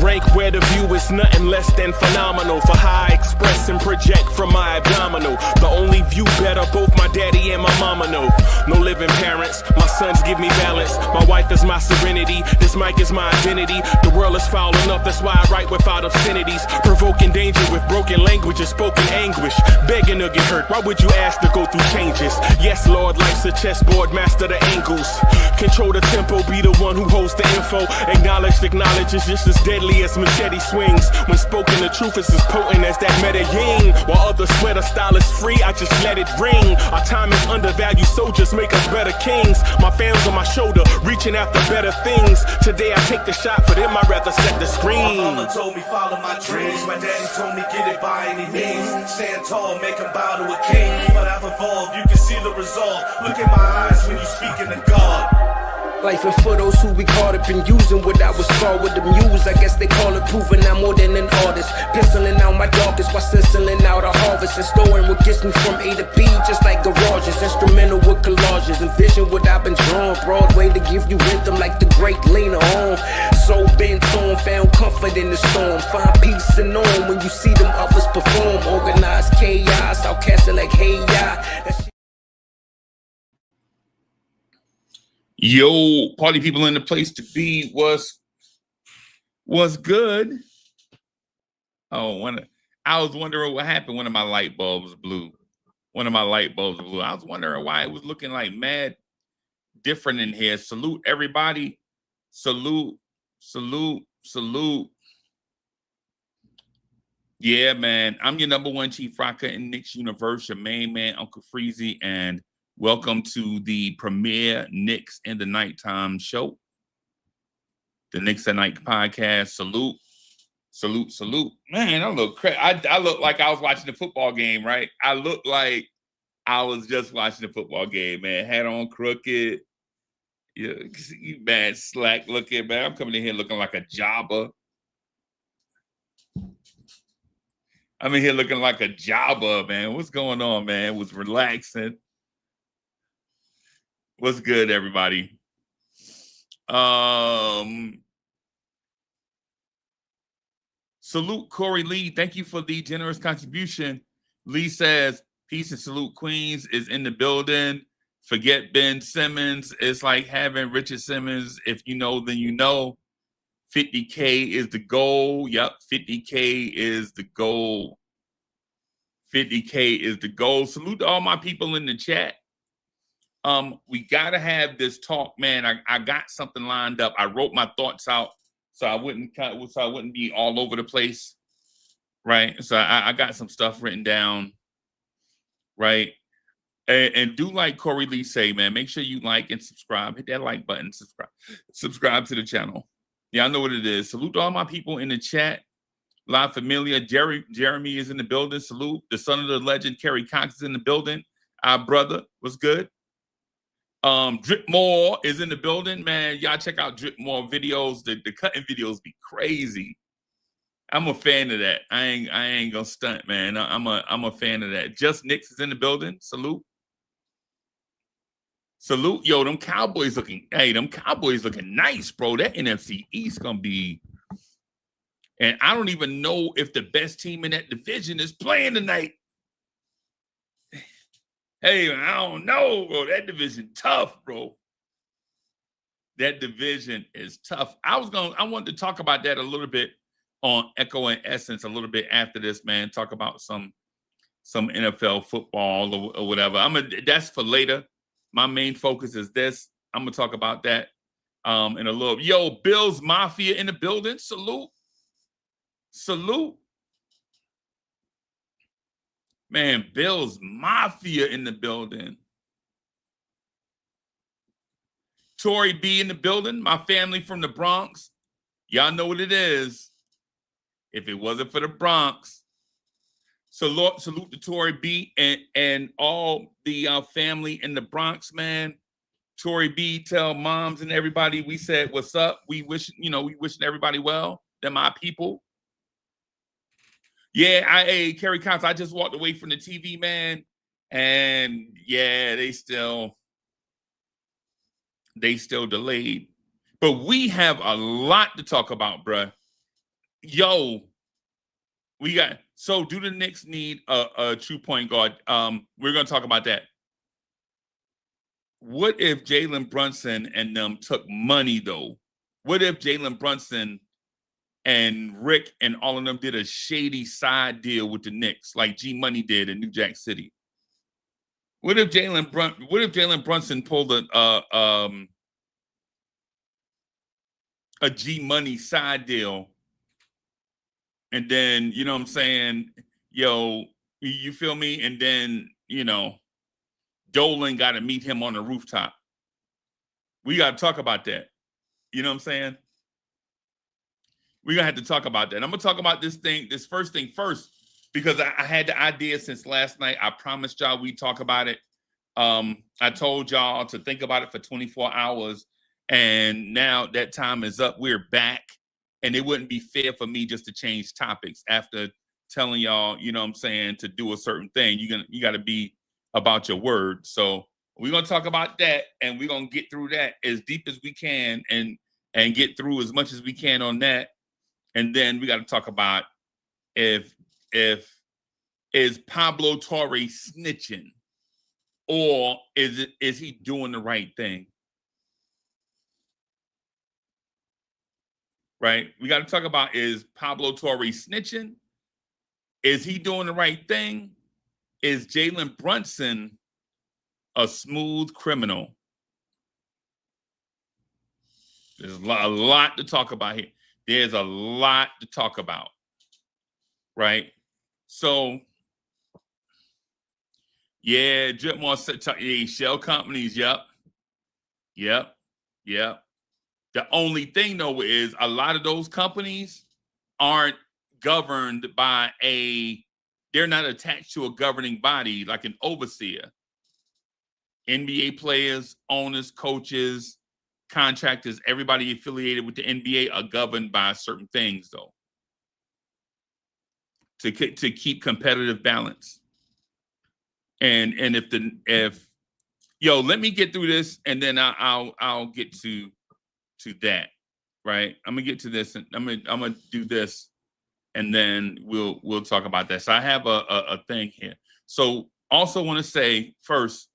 rank where the view is nothing less than phenomenal. For how I express and project from my abdominal. The only view better, both my daddy and my mama know. No living parents, my sons give me balance. My wife is my serenity, this mic is my identity. The world is foul enough, that's why I write without obscenities. Provoking danger with broken language and spoken anguish. Begging to get hurt, why would you ask to go through changes? Yes, Lord, life's a chessboard, master the angles. Control the tempo, be the one who holds the info. Acknowledge is just as deadly as machete swings. When spoken, the truth is as potent as that Medellin. While others swear the style is free, I just let it ring. Our time is undervalued, soldiers make us better kings. My fans on my shoulder, reaching after better things. Today I take the shot, for them I'd rather set the screen. My mama told me follow my dreams. My daddy told me get it by any means. Stand tall, make him bow to a king. But I've evolved, you can see the resolve. Look in my eyes when you speaking to God. Life and for those who we caught up in using what I was taught with the muse. I guess they call it proving I'm more than an artist. Penciling out my darkest while stenciling out a harvest. And storing what gets me from A to B, just like garages. Instrumental with collages. Envision what I've been drawn. Broadway to give you rhythm like the great Lena on. So bent on, found comfort in the storm. Find peace and on when you see them others perform. Organized chaos, outcasted like hey ya. Yo, party people in the place to be was good. Oh, I was wondering what happened. One of my light bulbs blew. I was wondering why it was looking like mad different in here. Salute everybody. Salute. Yeah, man. I'm your number one chief rocker in Knicks universe, your main man, Uncle Freezy, and welcome to the premiere Knicks in the Nighttime show. The Knicks at Night podcast. Salute. Man, I look crazy. I look like I was watching the football game, right? I look like I was just watching the football game, man. Hat on crooked. Yeah, you bad slack looking, man. I'm coming in here looking like a jobber. I'm in here looking like a jobber, man. What's going on, man? Was relaxing. What's good, everybody? Salute Corey Lee. Thank you for the generous contribution. Lee says, peace and salute Queens is in the building. Forget Ben Simmons. It's like having Richard Simmons. If you know, then you know. 50K is the goal. Yep, 50K is the goal. 50K is the goal. Salute to all my people in the chat. We gotta have this talk, man. I got something lined up. I wrote my thoughts out so I wouldn't be all over the place, right? So I got some stuff written down, right? And do like Corey Lee say, man. Make sure you like and subscribe. Hit that like button. Subscribe to the channel. Yeah, I know what it is. Salute to all my people in the chat. La Familia, Jeremy is in the building. Salute. The son of the legend, Kerry Cox is in the building. Our brother, what's good? Dripmore is in the building, man. Y'all check out Dripmore videos. The cutting videos be crazy. I'm a fan of that. I ain't gonna stunt, man. I'm a fan of that. Just Knicks is in the building. Salute. Yo, them Cowboys looking nice, bro. That NFC East gonna be. And I don't even know if the best team in that division is playing tonight. Hey, I don't know, bro. That division tough, bro. That division is tough. I wanted to talk about that a little bit on Echo and Essence a little bit after this, man. Talk about some NFL football or whatever. That's for later. My main focus is this. I'm gonna talk about that in a little. Yo, Bills Mafia in the building. Salute. Man, Bills Mafia in the building. Tory B in the building. My family from the Bronx. Y'all know what it is. If it wasn't for the Bronx. Salute to Tory B and all the family in the Bronx, man. Tory B, tell moms and everybody we said what's up. We wishing everybody well. They're my people. Yeah, Kerry Cox, I just walked away from the TV, man. And yeah, they still delayed. But we have a lot to talk about, bruh. Yo, we got so do the Knicks need a true point guard? We're gonna talk about that. What if Jalen Brunson and them took money though? What if Jalen Brunson and Rick and all of them did a shady side deal with the Knicks, like G Money did in New Jack City? What if Jalen Brunson pulled a G Money side deal, and then you know what I'm saying, yo, you feel me? And then Dolan got to meet him on the rooftop. We got to talk about that. You know what I'm saying? We're going to have to talk about that. I'm going to talk about this first thing first, because I had the idea since last night. I promised y'all we'd talk about it. I told y'all to think about it for 24 hours, and now that time is up. We're back, and it wouldn't be fair for me just to change topics after telling y'all, you know what I'm saying, to do a certain thing. You got to be about your word. So we're going to talk about that, and we're going to get through that as deep as we can and get through as much as we can on that. And then we got to talk about if is Pablo Torre snitching, or is he doing the right thing? Right? We got to talk about, is Pablo Torre snitching? Is he doing the right thing? Is Jalen Brunson a smooth criminal? There's a lot to talk about here. There's a lot to talk about, right? So, yeah, shell companies, yep. The only thing, though, is a lot of those companies aren't governed by they're not attached to a governing body like an overseer. NBA players, owners, coaches, contractors, everybody affiliated with the NBA are governed by certain things, though, to keep competitive balance. And if let me get through this, and then I'll get to that, right? I'm gonna get to this, and I'm gonna do this, and then we'll talk about that. So I have a thing here. So also want to say first,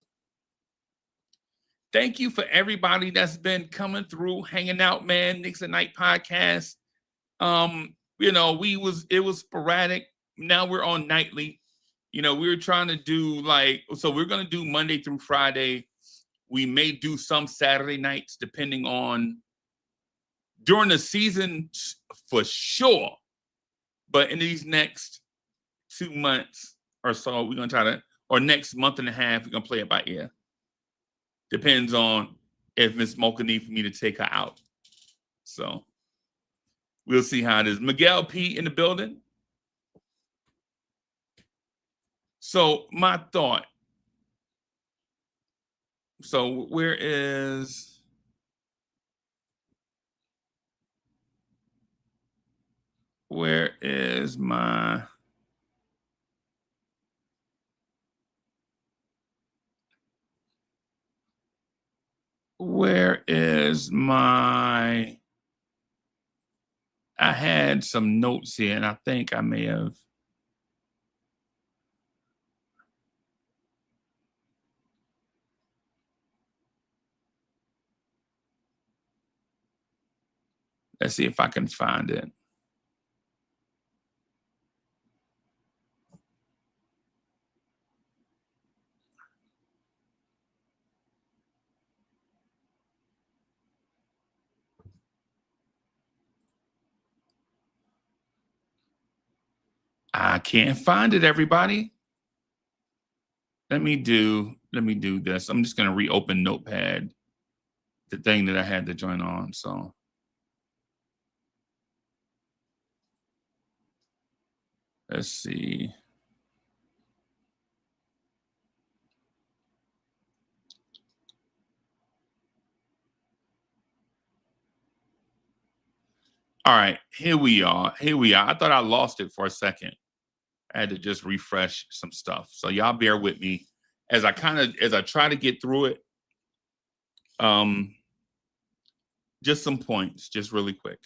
thank you for everybody that's been coming through, hanging out, man. Knicks at Night podcast. It was sporadic. Now we're on nightly. We were trying to do so we're gonna do Monday through Friday. We may do some Saturday nights depending on during the season for sure. But in these next 2 months or so, we're gonna try to, or next month and a half, we're gonna play it by ear. Depends on if Miss Mocha needs for me to take her out. So we'll see how it is. Miguel P in the building. So my thought. So where is my I had some notes here, and I think I may have. Let's see if I can find it. I can't find it, everybody. Let me do this. I'm just going to reopen Notepad, the thing that I had to join on. So let's see. All right, here we are. I thought I lost it for a second. I had to just refresh some stuff. So y'all bear with me as I try to get through it. Just some points, just really quick.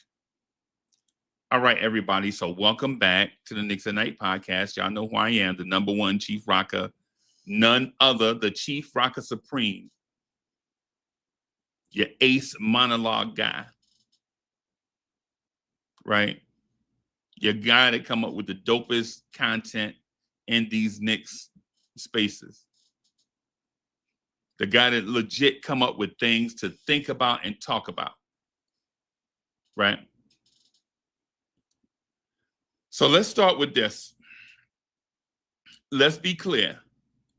All right, everybody. So welcome back to the Knicks at Night podcast. Y'all know who I am, the number one Chief Rocker, none other, the Chief Rocker Supreme, your ace monologue guy, right? Your guy that come up with the dopest content in these Knicks spaces. The guy that legit come up with things to think about and talk about, right? So let's start with this. Let's be clear.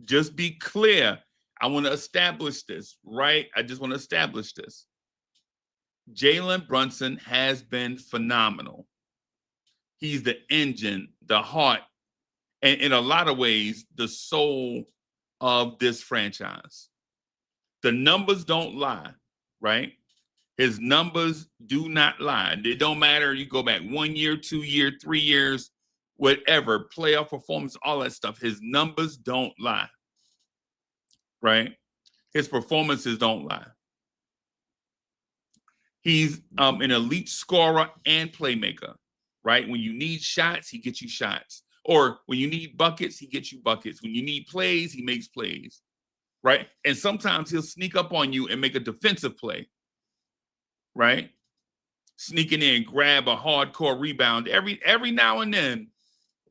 Just be clear. I want to establish this, right? I just want to establish this. Jalen Brunson has been phenomenal. He's the engine, the heart, and in a lot of ways, the soul of this franchise. The numbers don't lie, right? His numbers do not lie. It don't matter. You go back 1 year, 2 years, 3 years, whatever, playoff performance, all that stuff. His numbers don't lie, right? His performances don't lie. He's an elite scorer and playmaker, right? When you need shots, he gets you shots. Or when you need buckets, he gets you buckets. When you need plays, he makes plays, right? And sometimes he'll sneak up on you and make a defensive play, right? Sneaking in, grab a hardcore rebound every now and then.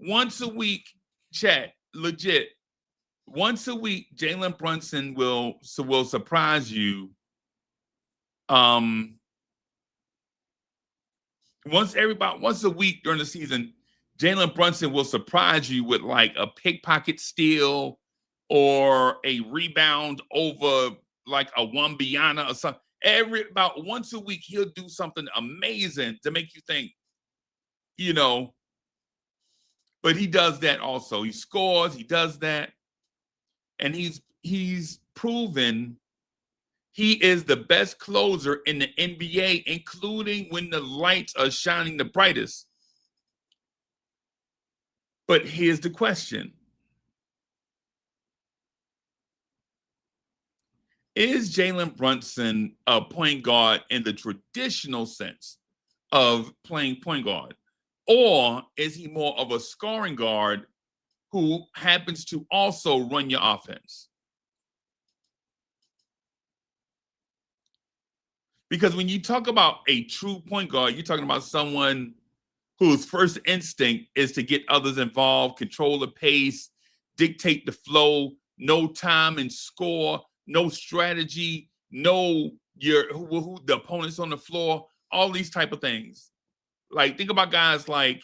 Once a week, chat, legit. Once a week, Jalen Brunson will surprise you. Once a week during the season, Jalen Brunson will surprise you with like a pickpocket steal or a rebound over like a Wambiana or something. About once a week, he'll do something amazing to make you think, you know. But he does that also. He scores. He does that, and he's proven he is the best closer in the NBA, including when the lights are shining the brightest. But here's the question. Is Jalen Brunson a point guard in the traditional sense of playing point guard? Or is he more of a scoring guard who happens to also run your offense? Because when you talk about a true point guard, you're talking about someone whose first instinct is to get others involved, control the pace, dictate the flow, know time and score, know strategy, know who the opponents on the floor, all these type of things. Like, think about guys like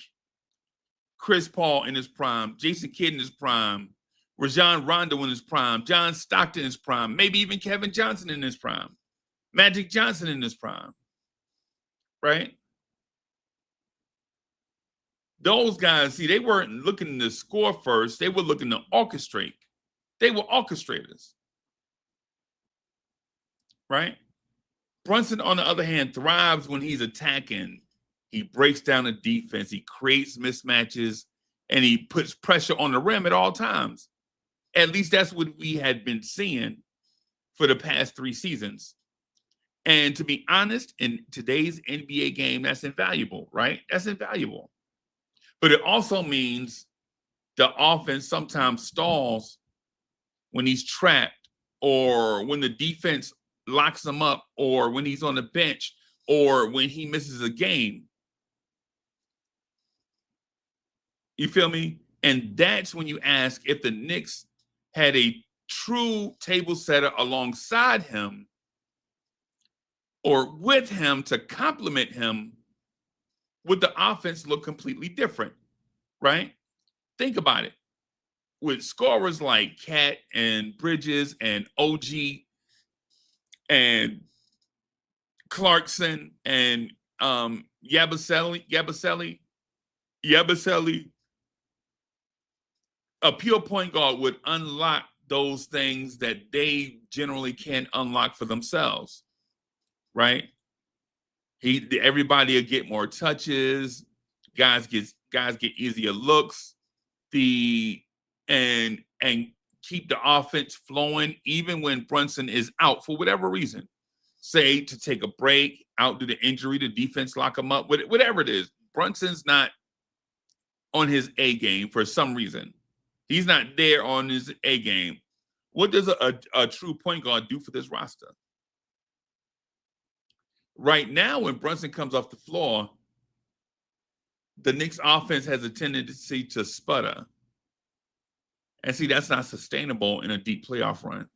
Chris Paul in his prime, Jason Kidd in his prime, Rajon Rondo in his prime, John Stockton in his prime, maybe even Kevin Johnson in his prime, Magic Johnson in his prime, right? Those guys, see, they weren't looking to score first. They were looking to orchestrate. They were orchestrators, right? Brunson, on the other hand, thrives when he's attacking. He breaks down the defense. He creates mismatches, and he puts pressure on the rim at all times. At least that's what we had been seeing for the past 3 seasons. And to be honest, in today's NBA game, that's invaluable, right? That's invaluable. But it also means the offense sometimes stalls when he's trapped, or when the defense locks him up, or when he's on the bench, or when he misses a game. You feel me? And that's when you ask if the Knicks had a true table setter alongside him or with him to complement him, would the offense look completely different, right? Think about it. With scorers like Cat and Bridges and OG and Clarkson and Yabusele, a pure point guard would unlock those things that they generally can't unlock for themselves, right? Everybody will get more touches. Guys get easier looks. And keep the offense flowing, even when Brunson is out for whatever reason. Say to take a break, out due to injury, the defense lock him up, whatever it is. Brunson's not on his A game for some reason, he's not there on his A game, what does a true point guard do for this roster? Right now, when Brunson comes off the floor, the Knicks offense has a tendency to sputter. And see, that's not sustainable in a deep playoff run.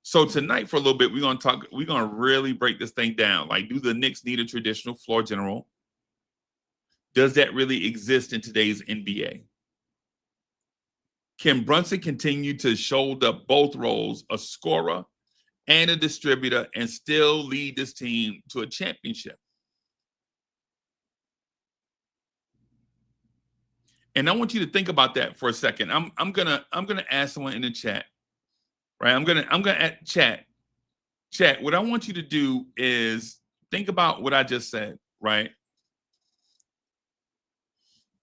So tonight, for a little bit, we're gonna really break this thing down. Like, do the Knicks need a traditional floor general? Does that really exist in today's NBA? Can Brunson continue to shoulder both roles, a scorer and a distributor, and still lead this team to a championship? And I want you to think about that for a second. I'm gonna ask someone in the chat, right? I'm gonna chat. What I want you to do is think about what I just said, right?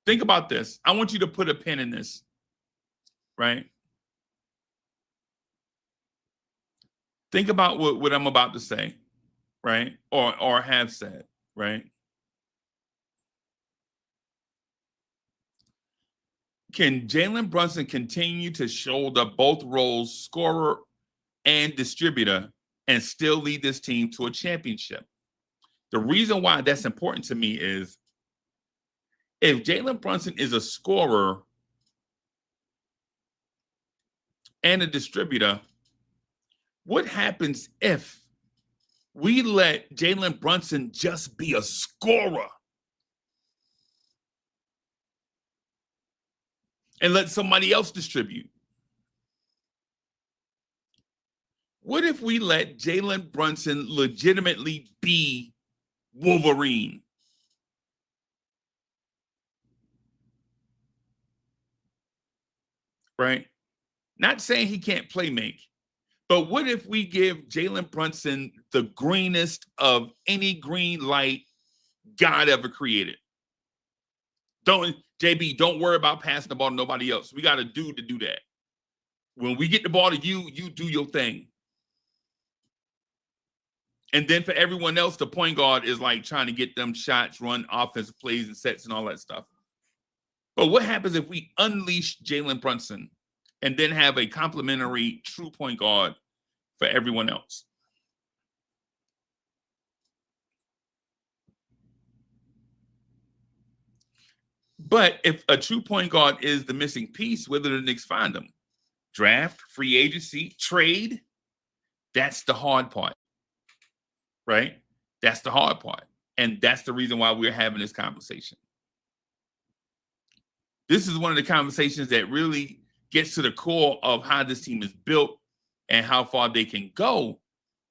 Think about this. I want you to put a pin in this, right? Think about what I'm about to say, right? Or have said, right? Can Jalen Brunson continue to shoulder both roles, scorer and distributor, and still lead this team to a championship? The reason why that's important to me is if Jalen Brunson is a scorer and a distributor, what happens if we let Jalen Brunson just be a scorer and let somebody else distribute? What if we let Jalen Brunson legitimately be Wolverine? Right? Not saying he can't play make, but what if we give Jalen Brunson the greenest of any green light God ever created? JB, don't worry about passing the ball to nobody else. We got a dude to do that. When we get the ball to you, you do your thing. And then for everyone else, the point guard is like trying to get them shots, run offensive plays and sets and all that stuff. But what happens if we unleash Jalen Brunson and then have a complementary true point guard for everyone else? But if a true point guard is the missing piece, where do the Knicks find them? Draft, free agency, trade? That's the hard part, right? That's the hard part. And that's the reason why we're having this conversation. This is one of the conversations that really gets to the core of how this team is built and how far they can go,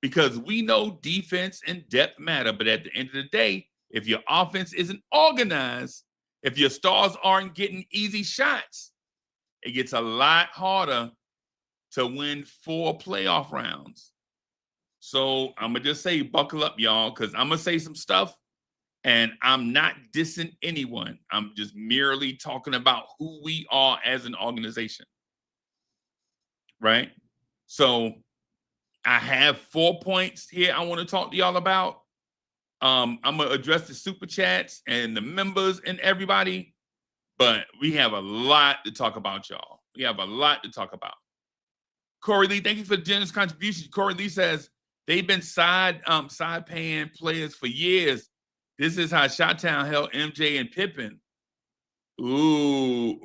because we know defense and depth matter. But at the end of the day, if your offense isn't organized, if your stars aren't getting easy shots, it gets a lot harder to win 4 playoff rounds. So I'm going to just say, buckle up, y'all, because I'm going to say some stuff, and I'm not dissing anyone. I'm just merely talking about who we are as an organization, right? So I have 4 points here I want to talk to y'all about. I'm going to address the super chats and the members and everybody, but we have a lot to talk about, y'all. We have a lot to talk about. Corey Lee, thank you for the generous contribution. Corey Lee says they've been side paying players for years. This is how Chi-Town held MJ and Pippen. Ooh.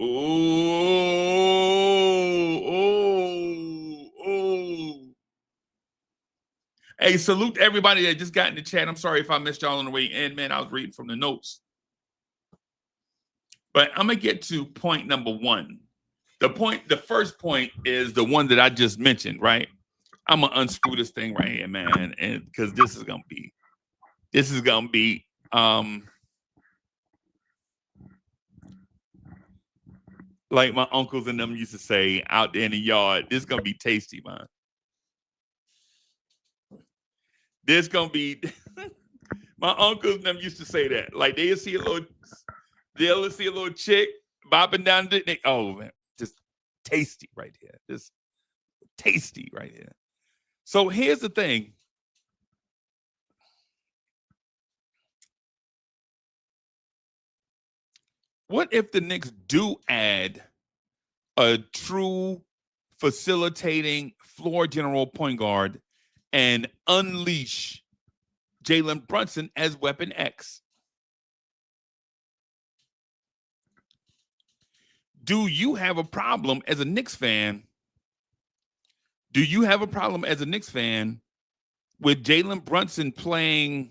Hey, salute to everybody that just got in the chat. I'm sorry if I missed y'all on the way in, man. I was reading from the notes. But I'm going to get to point number 1. The first point is the one that I just mentioned, right? I'm going to unscrew this thing right here, man. And because this is going to be, like my uncles and them used to say out there in the yard, this is going to be tasty, man. This gonna be my uncles and them used to say that. Like they'll see a little chick bopping down the oh man, just tasty right here. Just tasty right here. So here's the thing. What if the Knicks do add a true facilitating floor general point guard and unleash Jalen Brunson as Weapon X? Do you have a problem as a Knicks fan? Do you have a problem as a Knicks fan with Jalen Brunson playing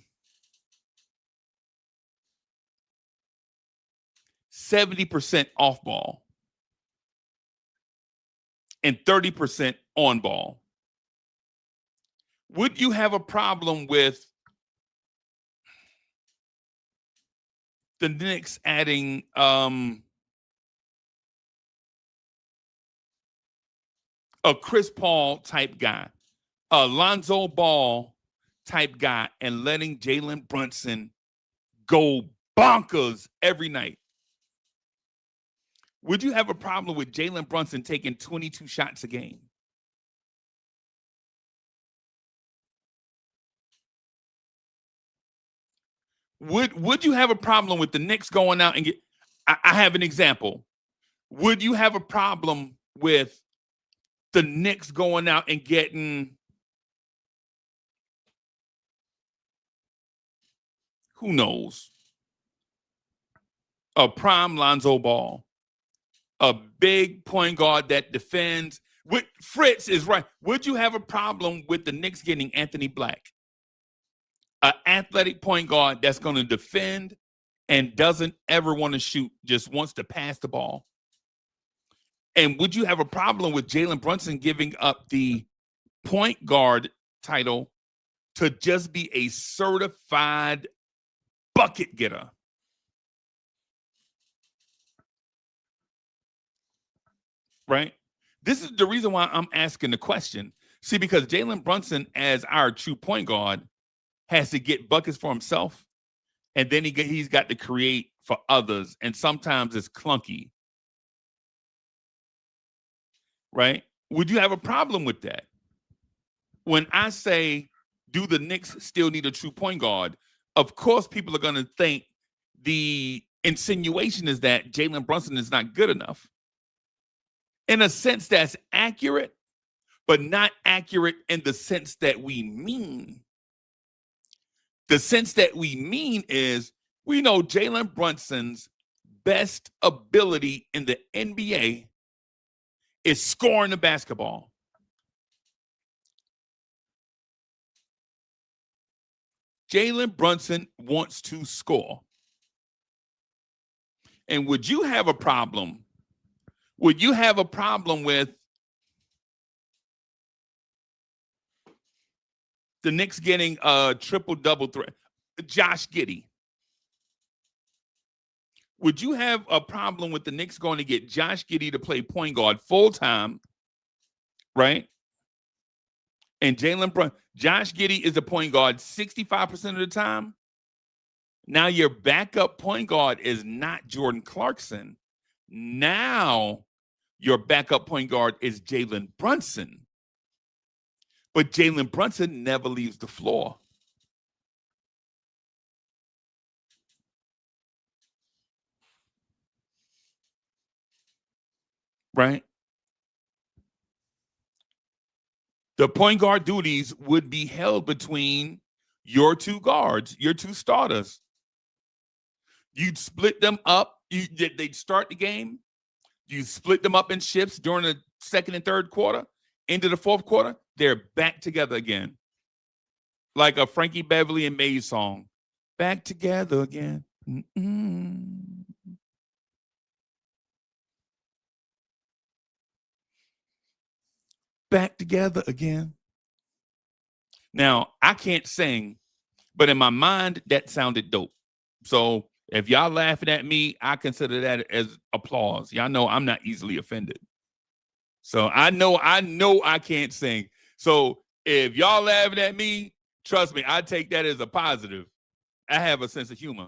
70% off ball and 30% on ball? Would you have a problem with the Knicks adding a Chris Paul type guy, a Lonzo Ball type guy, and letting Jalen Brunson go bonkers every night? Would you have a problem with Jalen Brunson taking 22 shots a game? Would you have a problem with the Knicks going out and get? I have an example. Would you have a problem with the Knicks going out and getting, who knows, a prime Lonzo Ball, a big point guard that defends? Fritz is right. Would you have a problem with the Knicks getting Anthony Black, an athletic point guard that's going to defend and doesn't ever want to shoot, just wants to pass the ball? And would you have a problem with Jalen Brunson giving up the point guard title to just be a certified bucket getter? Right? This is the reason why I'm asking the question. See, because Jalen Brunson, as our true point guard, has to get buckets for himself, and then he's got to create for others, and sometimes it's clunky. Right? Would you have a problem with that? When I say, do the Knicks still need a true point guard? Of course, people are going to think the insinuation is that Jalen Brunson is not good enough. In a sense, that's accurate, but not accurate in the sense that we mean. The sense that we mean is, we know Jalen Brunson's best ability in the NBA is scoring the basketball. Jalen Brunson wants to score. And would you have a problem? Would you have a problem with the Knicks getting a triple-double threat? Josh Giddey. Would you have a problem with the Knicks going to get Josh Giddey to play point guard full-time, right? And Josh Giddey is the point guard 65% of the time. Now your backup point guard is not Jordan Clarkson. Now your backup point guard is Jalen Brunson. But Jalen Brunson never leaves the floor. Right? The point guard duties would be held between your two guards, your two starters. You'd split them up. They'd start the game. You split them up in shifts during the second and third quarter. Into the fourth quarter, they're back together again. Like a Frankie Beverly and Maze song. Back together again. Mm-mm. Back together again. Now, I can't sing, but in my mind, that sounded dope. So if y'all laughing at me, I consider that as applause. Y'all know I'm not easily offended. So I know I can't sing. So if y'all laughing at me, trust me, I take that as a positive. I have a sense of humor.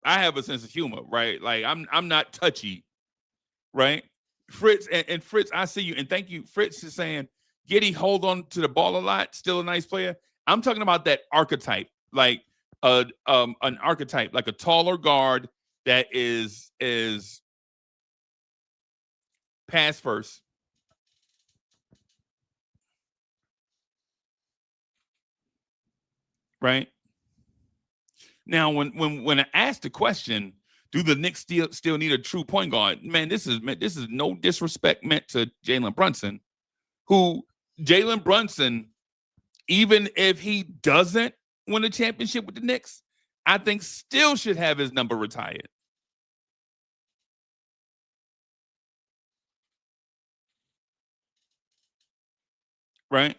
I have a sense of humor, right? Like I'm not touchy, right? Fritz and Fritz, I see you, and thank you. Fritz is saying, Giddey hold on to the ball a lot, still a nice player. I'm talking about that archetype. Like an archetype, like a taller guard that is pass first. Right? Now, when I asked the question, do the Knicks still need a true point guard? Man, this is no disrespect meant to Jalen Brunson, who Jalen Brunson, even if he doesn't win a championship with the Knicks, I think still should have his number retired. Right?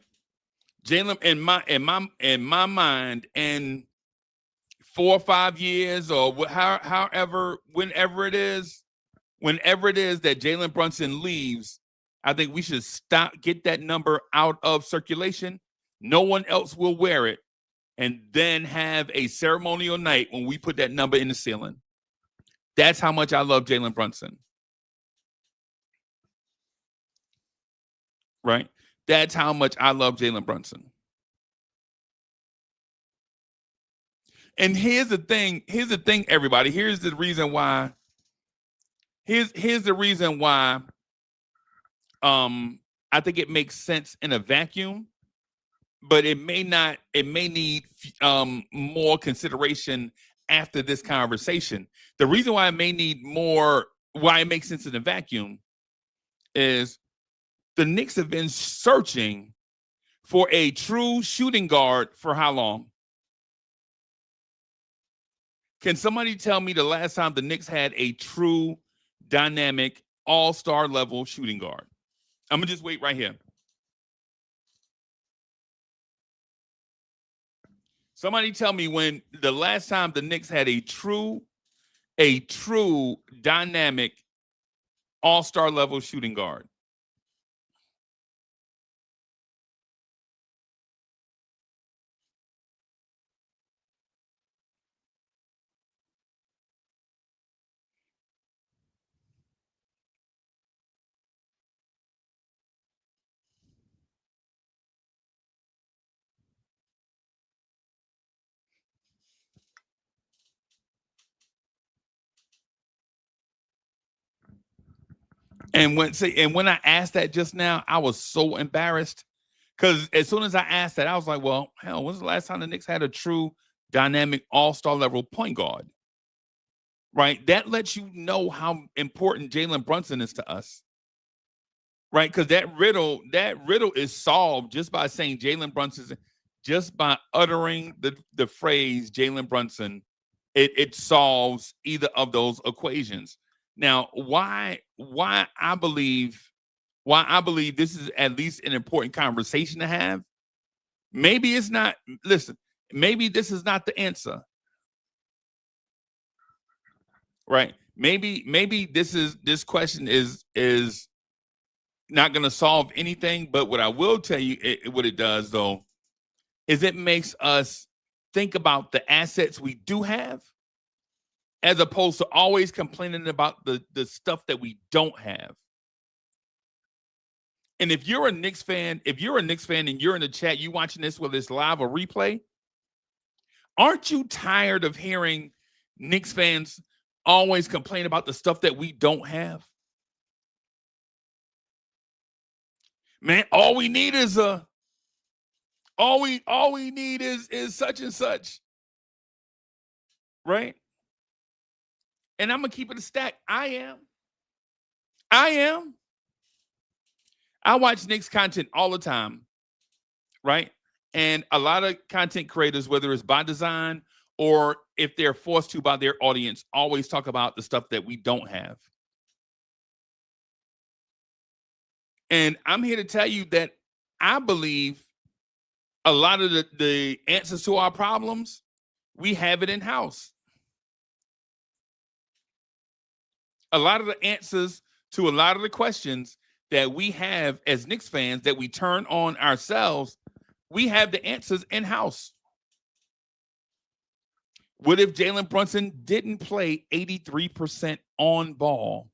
Jalen, in my mind, in 4 or 5 years, or however, whenever it is that Jalen Brunson leaves, I think we should get that number out of circulation. No one else will wear it, and then have a ceremonial night when we put that number in the ceiling. That's how much I love Jalen Brunson. Right? That's how much I love Jalen Brunson. And here's the thing, everybody. Here's the reason why. Here's the reason why I think it makes sense in a vacuum, but it may not. It may need more consideration after this conversation. The reason why it may need more, why it makes sense in a vacuum, is the Knicks have been searching for a true shooting guard for how long? Can somebody tell me the last time the Knicks had a true dynamic all-star level shooting guard? I'm gonna just wait right here. Somebody tell me when the last time the Knicks had a true dynamic all-star level shooting guard. And when I asked that just now, I was so embarrassed, because as soon as I asked that, I was like, well, hell, when's the last time the Knicks had a true dynamic all-star level point guard? Right? That lets you know how important Jalen Brunson is to us. Right? Because that riddle is solved just by saying Jalen Brunson, just by uttering the phrase Jalen Brunson, it solves either of those equations. Now, why I believe this is at least an important conversation to have. Maybe it's not. Listen, maybe this is not the answer. Right? Maybe this question is not going to solve anything. But what I will tell you, what it does though, is it makes us think about the assets we do have, as opposed to always complaining about the stuff that we don't have. And if you're a Knicks fan, and you're in the chat, you watching this, whether it's live or replay, aren't you tired of hearing Knicks fans always complain about the stuff that we don't have? Man, all we need is such and such. Right? And I'm gonna keep it a stack. I am. I watch Knicks content all the time, right? And a lot of content creators, whether it's by design or if they're forced to by their audience, always talk about the stuff that we don't have. And I'm here to tell you that I believe a lot of the answers to our problems, we have it in-house. A lot of the answers to a lot of the questions that we have as Knicks fans that we turn on ourselves, we have the answers in-house. What if Jalen Brunson didn't play 83% on ball?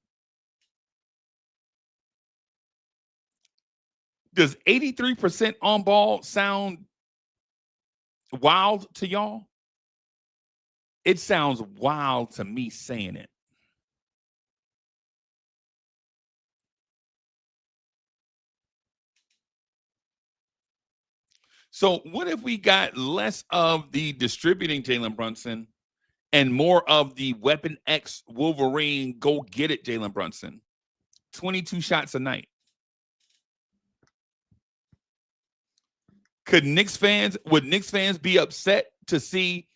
Does 83% on ball sound wild to y'all? it sounds wild to me saying it. So what if we got less of the distributing Jalen Brunson and more of the Weapon X Wolverine go get it Jalen Brunson? 22 shots a night. Would Knicks fans be upset to see,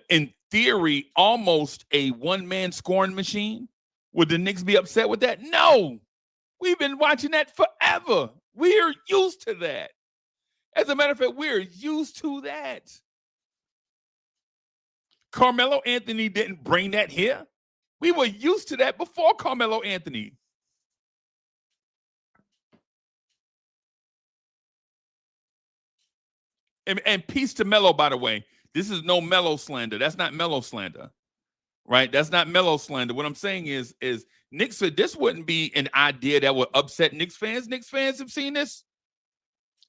in theory, almost a one-man scoring machine? Would the Knicks be upset with that? No. We've been watching that forever. We're used to that. As a matter of fact, we're used to that. Carmelo Anthony didn't bring that here. We were used to that before Carmelo Anthony. And peace to Melo, by the way. This is no Melo slander. That's not Melo slander, right? That's not Melo slander. What I'm saying is Knicks, this wouldn't be an idea that would upset Knicks fans. Knicks fans have seen this.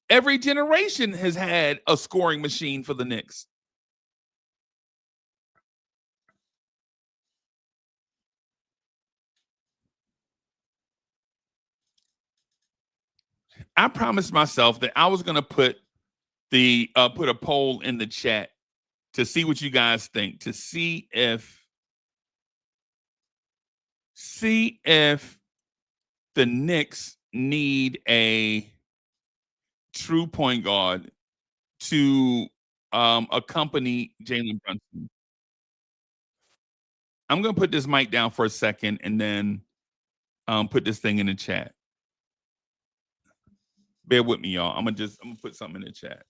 Every generation has had a scoring machine for the Knicks. I promised myself that I was going to put a poll in the chat to see what you guys think, to see if the Knicks need a true point guard to accompany Jalen Brunson. I'm going to put this mic down for a second and then put this thing in the chat. Bear with me, y'all. I'm gonna put something in the chat.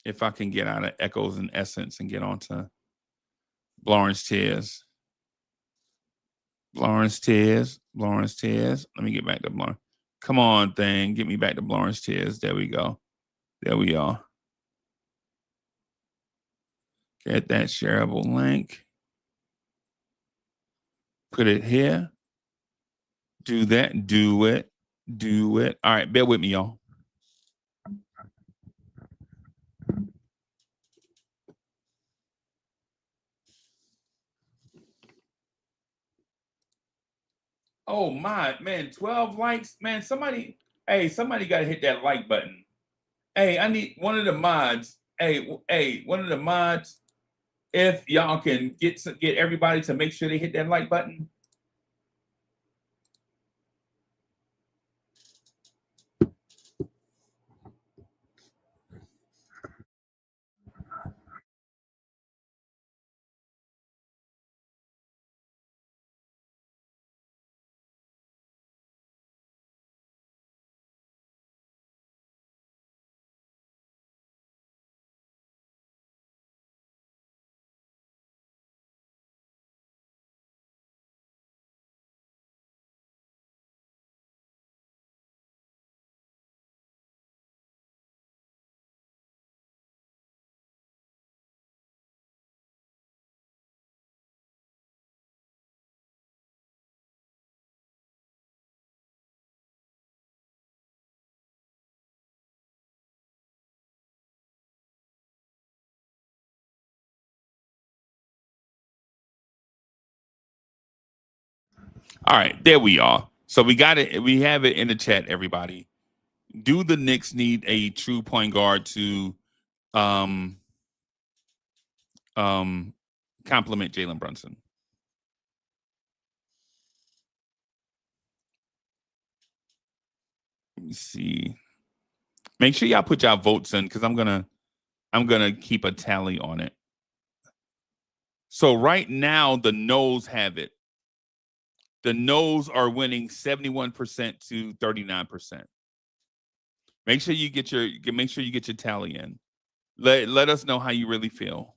If I can get out of echoes and essence and get onto Lawrence Tears. Lawrence Tears. Let me get back to Lawrence. Come on, thing. Get me back to Lawrence Tears. There we go. There we are. Get that shareable link. Put it here. Do that. Do it. All right, bear with me, y'all. Oh my man, 12 likes. Man, somebody got to hit that like button. Hey, I need one of the mods. Hey, one of the mods. If y'all can get everybody to make sure they hit that like button. All right, there we are. So we got it. We have it in the chat, everybody. Do the Knicks need a true point guard to complement Jalen Brunson? Let me see. Make sure y'all put y'all votes in because I'm gonna keep a tally on it. So right now the no's have it. The no's are winning 71% to 39%. Make sure you get your tally in. Let us know how you really feel.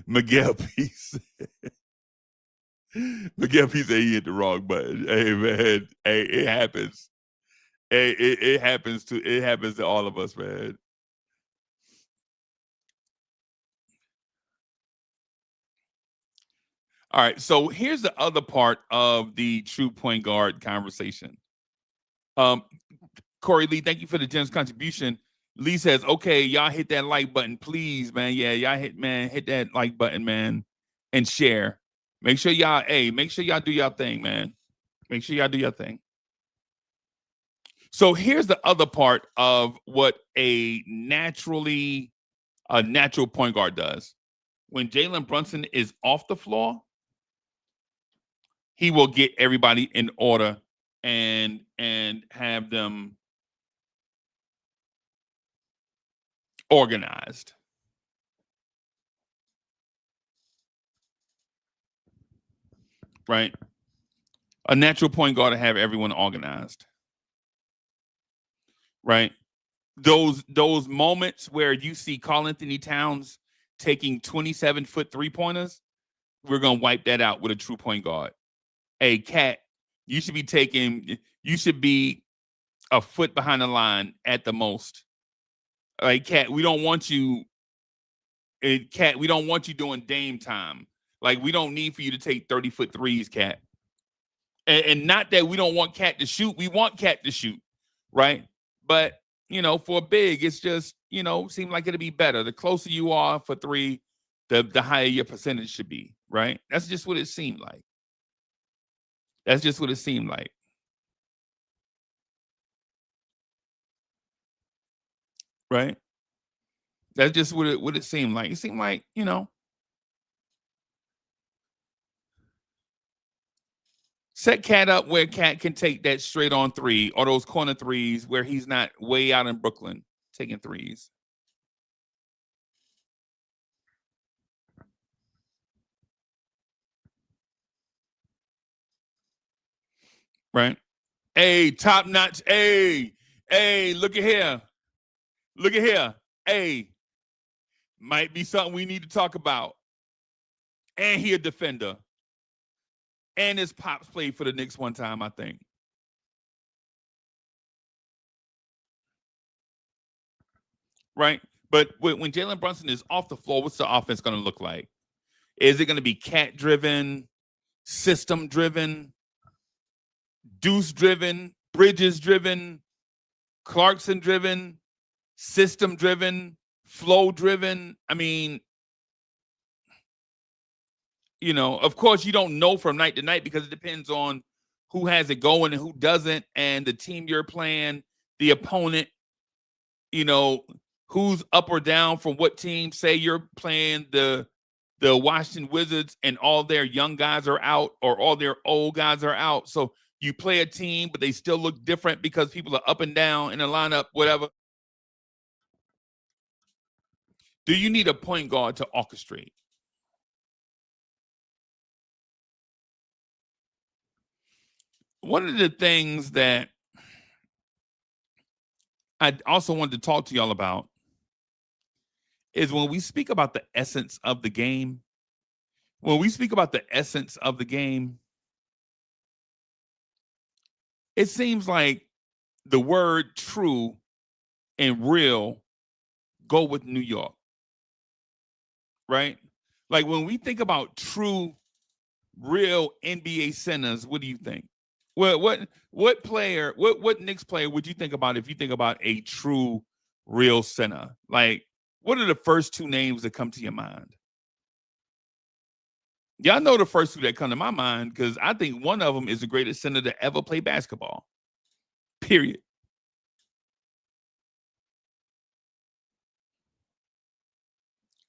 Miguel Peace. Miguel Peace said he hit the wrong button. Hey man, hey, it happens. Hey, it happens to all of us, man. All right. So here's the other part of the true point guard conversation. Corey Lee, thank you for the generous contribution. Lee says, okay, y'all hit that like button, please, man. Yeah, y'all hit that like button, man, and share. Make sure y'all do your thing, man. Make sure y'all do your thing. So here's the other part of what a natural point guard does. When Jalen Brunson is off the floor, he will get everybody in order and have them organized. Right? A natural point guard to have everyone organized. Right? Those moments where you see Karl Anthony Towns taking 27-foot three-pointers, we're going to wipe that out with a true point guard. Hey, Cat, you should be a foot behind the line at the most. Like, Cat, we don't want you doing Dame time. Like, we don't need for you to take 30-foot threes, Cat. And not that we don't want Cat to shoot. We want Cat to shoot, right? But, for a big, it's just, seem like it'll be better. The closer you are for three, the higher your percentage should be, right? That's just what it seemed like. Right? That's just what it seemed like. It seemed like, set Cat up where Cat can take that straight on three or those corner threes where he's not way out in Brooklyn taking threes. Right? Hey, top notch. Hey, look at here. Hey, might be something we need to talk about. And he a defender. And his pops played for the Knicks one time, I think. Right? But when Jalen Brunson is off the floor, what's the offense going to look like? Is it going to be Cat-driven, system-driven, Deuce-driven, Bridges-driven, Clarkson-driven, system-driven, flow-driven? I mean, of course, you don't know from night to night because it depends on who has it going and who doesn't, and the team you're playing, the opponent, who's up or down from what team. Say you're playing the Washington Wizards and all their young guys are out or all their old guys are out. So you play a team, but they still look different because people are up and down in the lineup, whatever. Do you need a point guard to orchestrate? One of the things that I also wanted to talk to y'all about is when we speak about the essence of the game, it seems like the word true and real go with New York, right? Like when we think about true, real NBA centers, what do you think? What Knicks player would you think about if you think about a true, real center? Like, what are the first two names that come to your mind? Y'all know the first two that come to my mind because I think one of them is the greatest center to ever play basketball. Period.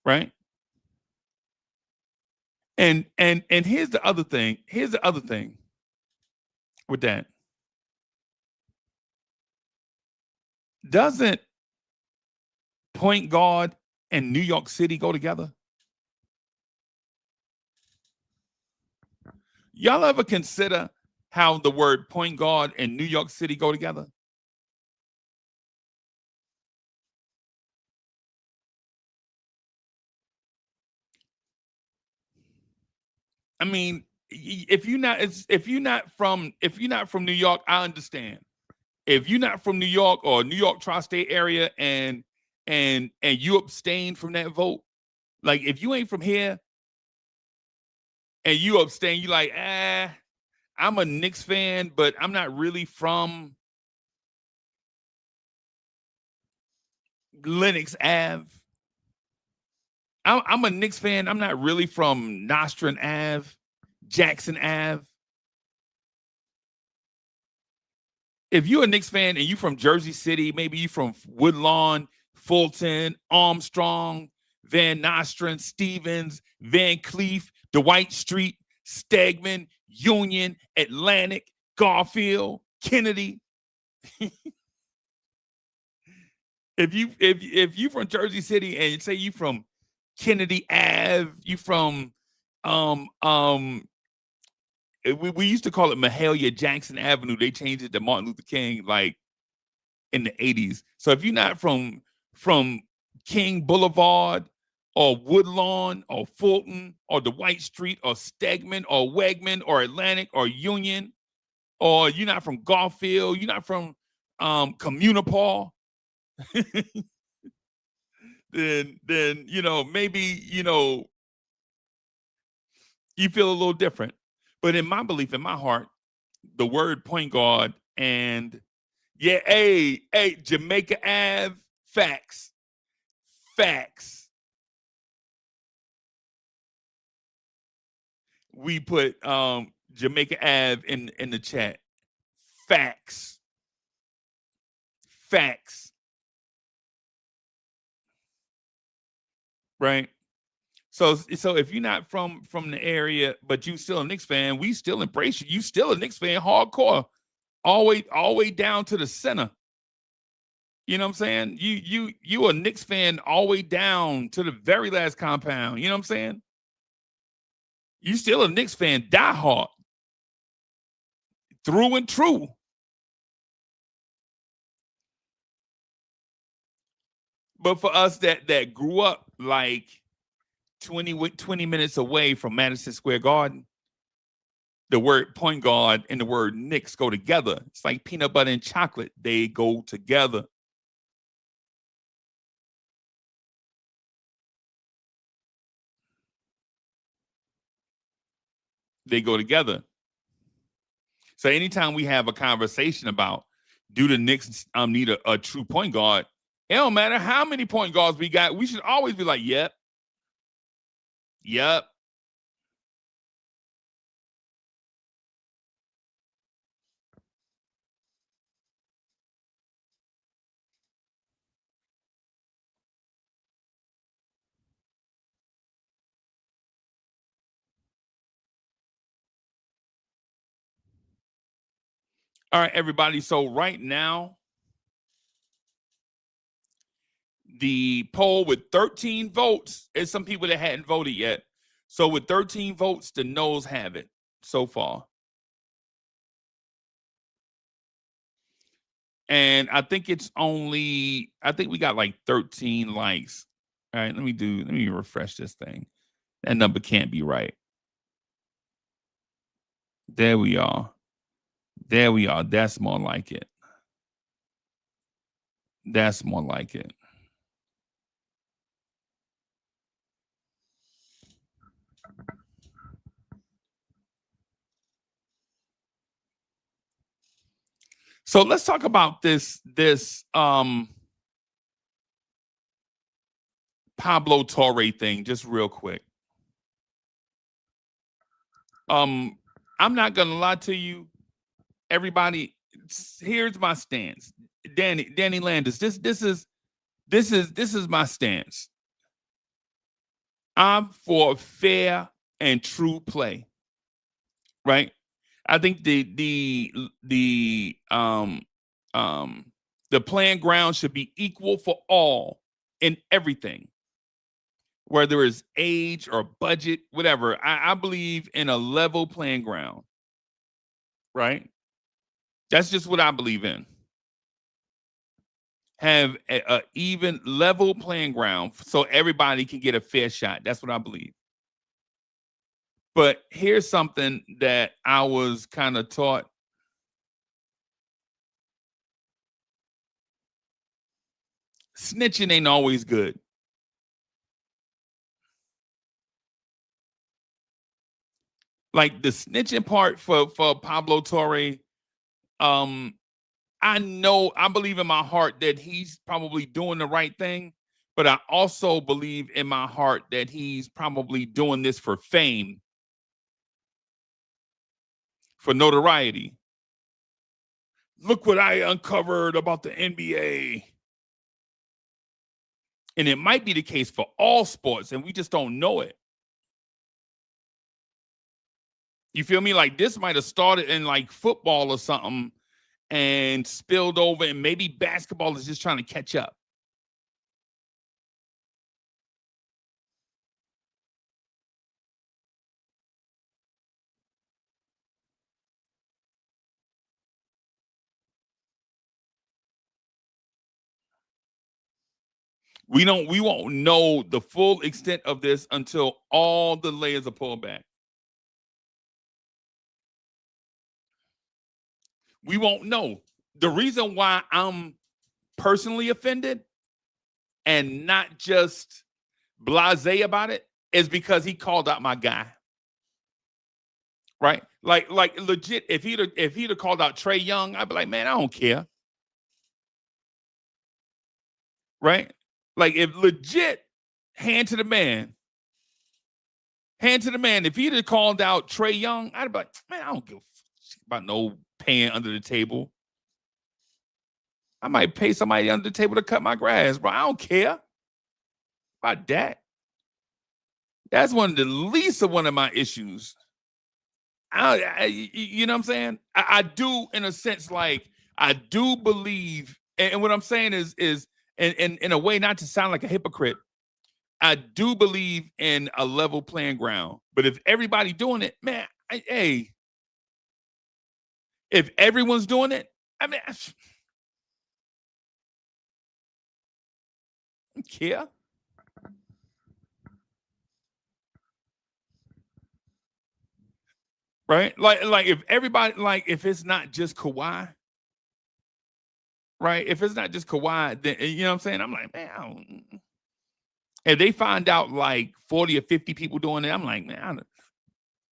Right? And here's the other thing. With that. Doesn't point guard and New York City go together? Y'all ever consider how the word point guard and New York City go together? I mean, if you're not from New York, I understand. If you're not from New York or New York tri-state area and you abstain from that vote, like if you ain't from here and you abstain, you like, I'm a Knicks fan, but I'm not really from Lenox Ave. I'm a Knicks fan. I'm not really from Nostrand Ave, Jackson Ave. If you're a Knicks fan and you from Jersey City, maybe you from Woodlawn, Fulton, Armstrong, Van Nostrand, Stevens, Van Cleef, Dwight Street, Stegman, Union, Atlantic, Garfield, Kennedy. if you from Jersey City and say you from Kennedy Ave, you from we used to call it Mahalia Jackson Avenue. They changed it to Martin Luther King like in the 80s. So if you're not from King Boulevard or Woodlawn or Fulton or Dwight Street or Stegman or Wegman or Atlantic or Union, or you're not from Garfield, you're not from Communipal, then maybe you feel a little different. But in my belief, in my heart, the word point guard and hey, Jamaica Ave, facts. We put Jamaica Ave in the chat. Facts. Right? So if you're not from the area, but you still a Knicks fan, we still embrace you. You still a Knicks fan, hardcore, all the way down to the center. You know what I'm saying? You a Knicks fan all the way down to the very last compound. You know what I'm saying? You still a Knicks fan, die hard, through and true. But for us that grew up like 20 minutes away from Madison Square Garden, the word point guard and the word Knicks go together. It's like peanut butter and chocolate. They go together. They go together. So anytime we have a conversation about do the Knicks need a true point guard, it don't matter how many point guards we got. We should always be like, yep. All right, everybody. So right now, the poll with 13 votes is some people that hadn't voted yet. So with 13 votes, the no's have it so far. And I think we got like 13 likes. All right, let me refresh this thing. That number can't be right. There we are. That's more like it. So let's talk about this Pablo Torre thing just real quick. I'm not gonna lie to you, everybody. Here's my stance, Danny Landis. This is my stance. I'm for fair and true play, right? I think the playing ground should be equal for all in everything, whether it's age or budget, whatever. I believe in a level playing ground, right? That's just what I believe in. Have a even level playing ground so everybody can get a fair shot. That's what I believe. But here's something that I was kind of taught. Snitching ain't always good. Like the snitching part for Pablo Torre, I believe in my heart that he's probably doing the right thing, but I also believe in my heart that he's probably doing this for fame, for notoriety. Look what I uncovered about the NBA. And it might be the case for all sports, and we just don't know it. You feel me? Like this might have started in like football or something and spilled over, and maybe basketball is just trying to catch up. We won't know the full extent of this until all the layers are pulled back. We won't know. The reason why I'm personally offended and not just blasé about it is because he called out my guy. Right? Like legit, if he'd have called out Trae Young, I'd be like, man, I don't care. Right? Like if legit, hand to the man. If he'd have called out Trae Young, I'd be like, man, I don't give a fuck about no paying under the table. I might pay somebody under the table to cut my grass, bro. I don't care about that. That's one of the least of one of my issues. You know what I'm saying? I do, in a sense, like I do believe, and what I'm saying is in a way, not to sound like a hypocrite, I do believe in a level playing ground. But if everybody doing it, man, hey, if everyone's doing it, I mean, I don't care. Right? Like if everybody, like if it's not just Kawhi, right? If it's not just Kawhi, then you know what I'm saying? I'm like, man, I don't. If they find out like 40 or 50 people doing it, I'm like, man,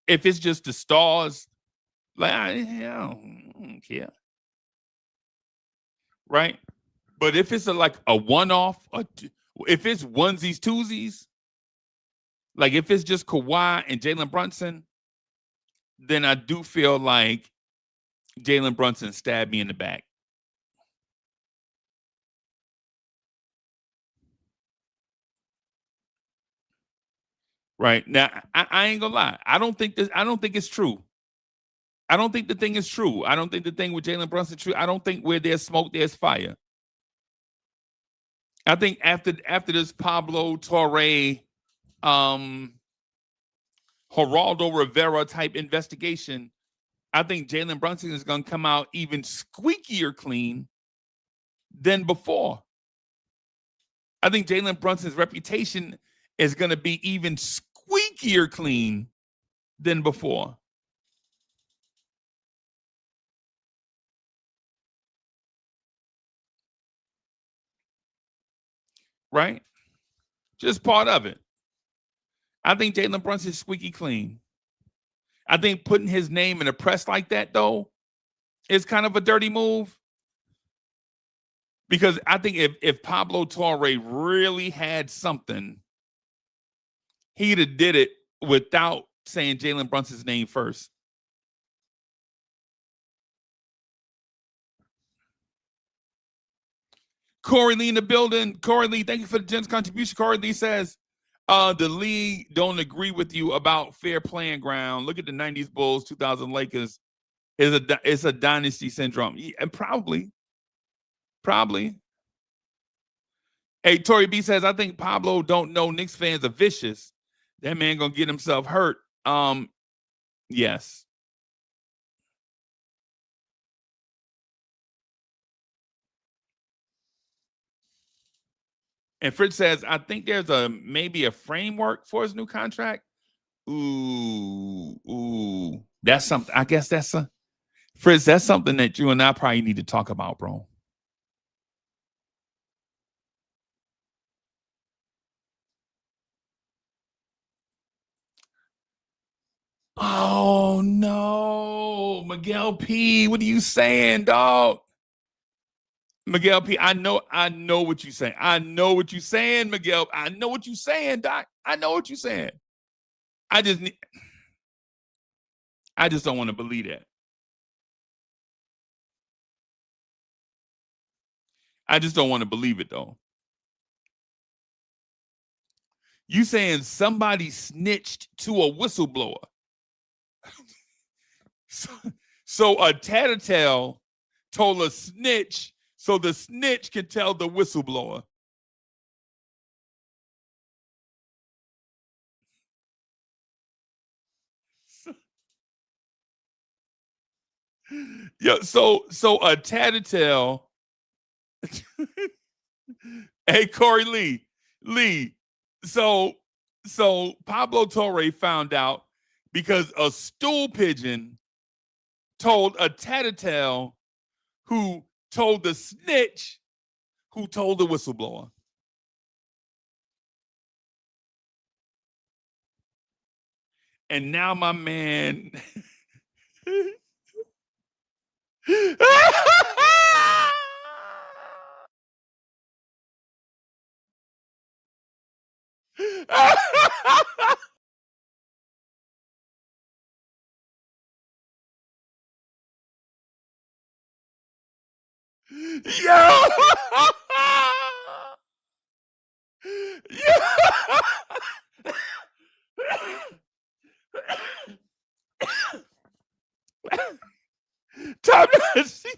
if it's just the stars, like I don't care. Right? But if it's like a one-off, if it's onesies, twosies, like if it's just Kawhi and Jalen Brunson, then I do feel like Jalen Brunson stabbed me in the back. Right now, I ain't gonna lie. I don't think it's true. I don't think the thing is true. I don't think the thing with Jalen Brunson true. I don't think where there's smoke, there's fire. I think after this Pablo Torre, Geraldo Rivera type investigation, I think Jalen Brunson is going to come out even squeakier clean than before. I think Jalen Brunson's reputation is going to be even squeakier clean than before. Right? Just part of it. I think Jalen Brunson is squeaky clean. I think putting his name in the press like that, though, is kind of a dirty move. Because I think if Pablo Torre really had something, he'd have did it without saying Jalen Brunson's name first. Corey Lee in the building. Corey Lee, thank you for the generous contribution. Corey Lee says, the league don't agree with you about fair playing ground. Look at the 90s Bulls, 2000 Lakers. It's a dynasty syndrome. Yeah, and probably. Hey, Tori B says, I think Pablo don't know Knicks fans are vicious. That man gonna get himself hurt. Yes. And Fritz says, I think there's maybe a framework for his new contract. Ooh. That's something. I guess that's Fritz, that's something that you and I probably need to talk about, bro. Oh no, Miguel P. What are you saying, dog? Miguel P. I know what you're saying. I know what you're saying, Miguel. I know what you're saying, Doc. I know what you're saying. I just don't want to believe that. I just don't want to believe it though. You saying somebody snitched to a whistleblower? So a tattletale told a snitch, so the snitch can tell the whistleblower. Yeah, so a tattletale. Hey, Corey Lee. So Pablo Torre found out because a stool pigeon told a tattletale who told the snitch who told the whistleblower. And now my man Yo! Time to see.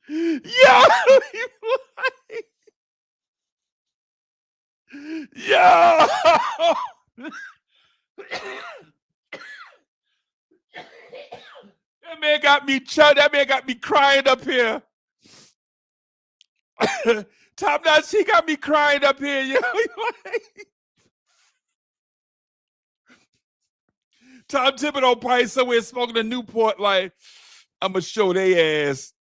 Yo! Yo! That man got me that man got me crying up here. Top notch, he got me crying up here, yo. Tom Thibodeau probably somewhere smoking a Newport, like, I'm gonna show they ass.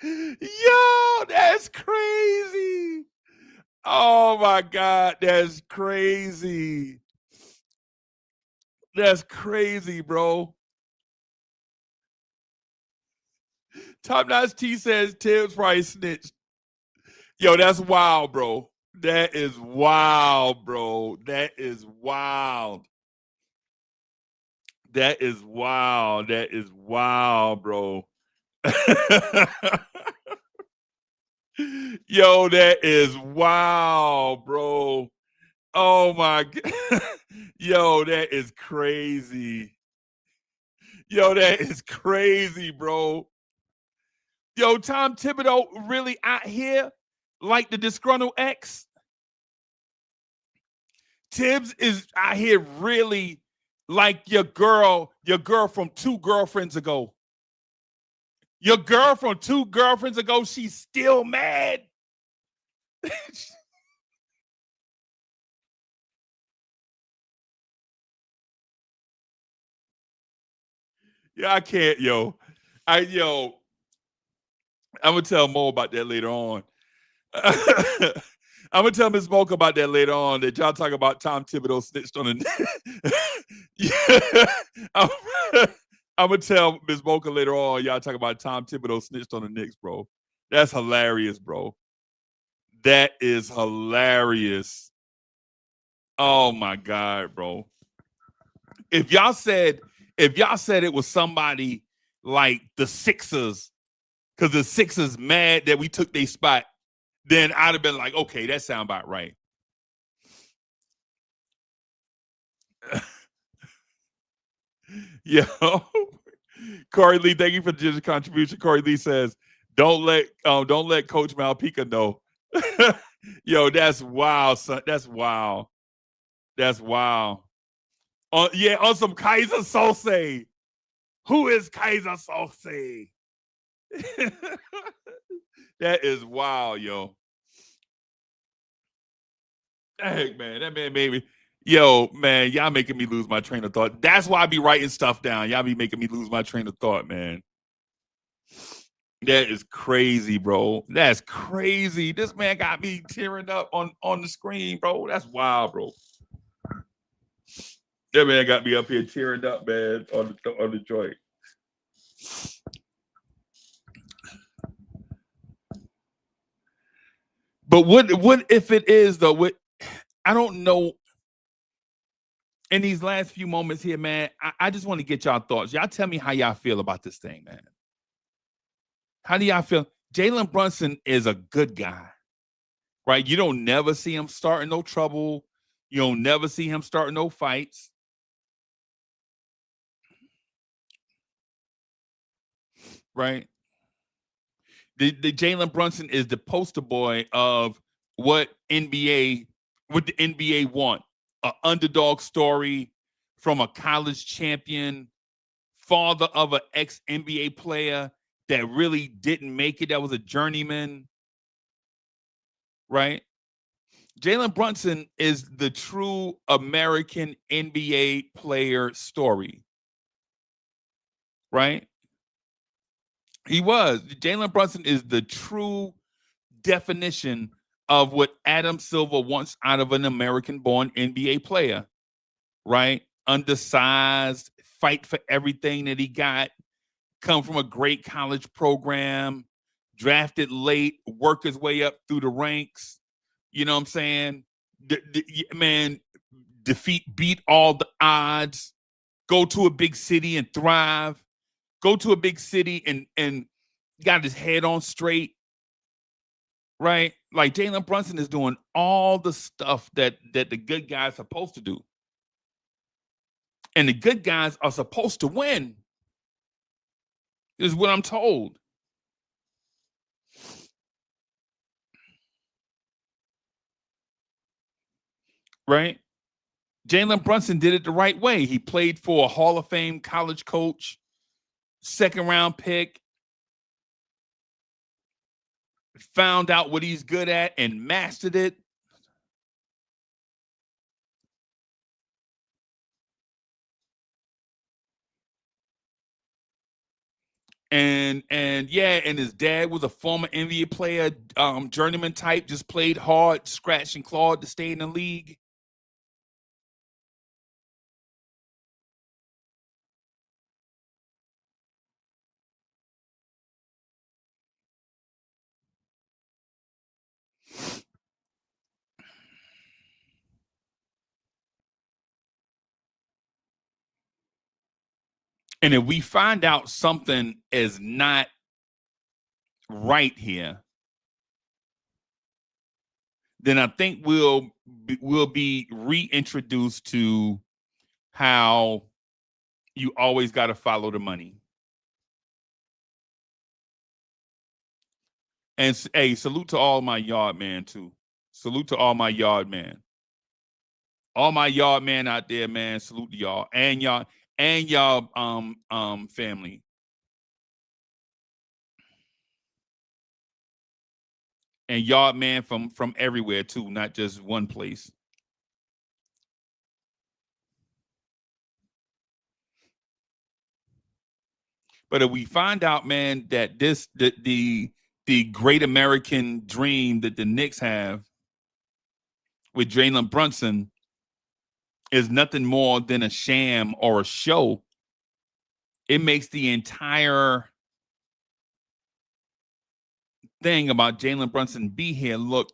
Yo, that's crazy. Oh my God, that's crazy. That's crazy, bro. Top Notch T says Tibbs probably snitched. Yo, that's wild, bro. That is wild, bro. That is wild. That is wild. That is wild, bro. Yo, that is wild, bro. Oh my God. Yo, that is crazy. Yo, that is crazy, bro. Yo, Tom Thibodeau really out here like the disgruntled ex? Tibbs is out here really like your girl from 2 girlfriends ago. Your girl from 2 girlfriends ago, she's still mad. Yeah, I can't, yo. I'm gonna tell Mo about that later on. I'm gonna tell Ms. Mocha about that later on. That y'all talk about Tom Thibodeau snitched on the. Yeah, I'm gonna tell Ms. Mocha later on. Y'all talk about Tom Thibodeau snitched on the Knicks, bro. That's hilarious, bro. That is hilarious. Oh my God, bro. If y'all said it was somebody like the Sixers, because the Sixers mad that we took their spot, then I'd have been like, okay, that sound about right. Yo, Corey Lee, thank you for the contribution. Corey Lee says, don't let Coach Malpica know. Yo, that's wild, son. That's wild. That's wild. On some Kaiser Sose. Who is Kaiser Sose? That is wild, yo. Heck, man, that man made me. Yo, man, y'all making me lose my train of thought. That's why I be writing stuff down. Y'all be making me lose my train of thought, man. That is crazy, bro. That's crazy. This man got me tearing up on the screen, bro. That's wild, bro. That man got me up here tearing up, man, on the joint. But what if it is though? What I don't know. In these last few moments here, man, I just want to get y'all thoughts. Y'all tell me how y'all feel about this thing, man. How do y'all feel? Jalen Brunson is a good guy, right? You don't never see him starting no trouble. You don't never see him starting no fights. Right? The Jalen Brunson is the poster boy of what the NBA want. An underdog story from a college champion, father of an ex-NBA player that really didn't make it, that was a journeyman, right? Jalen Brunson is the true American NBA player story, right? He was. Jalen Brunson is the true definition of what Adam Silver wants out of an American-born NBA player, right? Undersized, fight for everything that he got, come from a great college program, drafted late, work his way up through the ranks. You know what I'm saying? Man, beat all the odds, go to a big city and thrive, go to a big city and got his head on straight, right? Like Jalen Brunson is doing all the stuff that the good guys are supposed to do. And the good guys are supposed to win, is what I'm told. Right? Jalen Brunson did it the right way. He played for a Hall of Fame college coach, second round pick, found out what he's good at and mastered it. And his dad was a former NBA player, journeyman type, just played hard, scratched and clawed to stay in the league. And if we find out something is not right here, then I think we'll be reintroduced to how you always got to follow the money. And hey, salute to all my yard man too. Salute to all my yard man. All my yard man out there, man. Salute to y'all and y'all family. And yard man from everywhere too, not just one place. But if we find out, man, that the great American dream that the Knicks have with Jalen Brunson is nothing more than a sham or a show, it makes the entire thing about Jalen Brunson be here look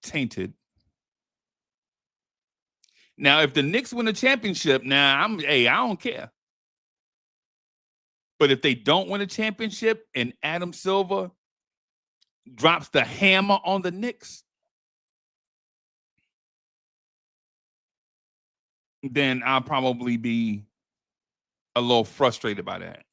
tainted. Now, if the Knicks win a championship, I don't care. But if they don't win a championship and Adam Silver drops the hammer on the Knicks, then I'll probably be a little frustrated by that.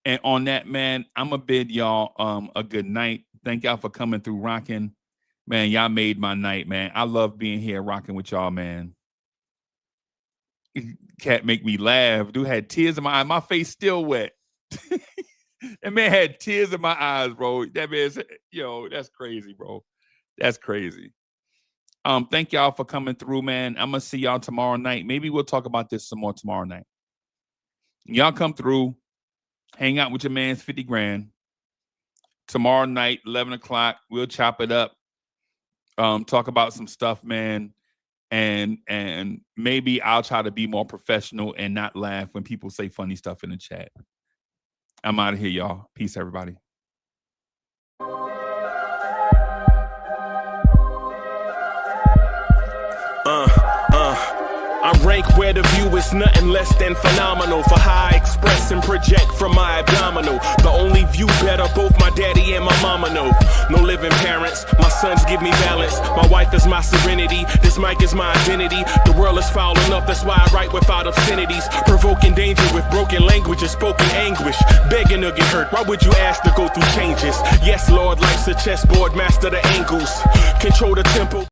And on that, man, I'm going to bid y'all a good night. Thank y'all for coming through rocking. Man, y'all made my night, man. I love being here rocking with y'all, man. Cat make me laugh. Dude had tears in my eye. My face still wet. That man had tears in my eyes, bro. That man said, that's crazy, bro. That's crazy. Thank y'all for coming through, man. I'm gonna see y'all tomorrow night. Maybe we'll talk about this some more tomorrow night. Y'all come through, hang out with your man's 50 grand. Tomorrow night, 11 o'clock, we'll chop it up, talk about some stuff, man. And maybe I'll try to be more professional and not laugh when people say funny stuff in the chat. I'm out of here, y'all. Peace, everybody. I rank where the view is nothing less than phenomenal. For how I express and project from my abdominal. The only view better, both my daddy and my mama know. No living parents, my sons give me balance. My wife is my serenity, this mic is my identity. The world is foul enough, that's why I write without obscenities. Provoking danger with broken language and spoken anguish. Begging to get hurt, why would you ask to go through changes? Yes, Lord, life's a chessboard, master the angles. Control the tempo.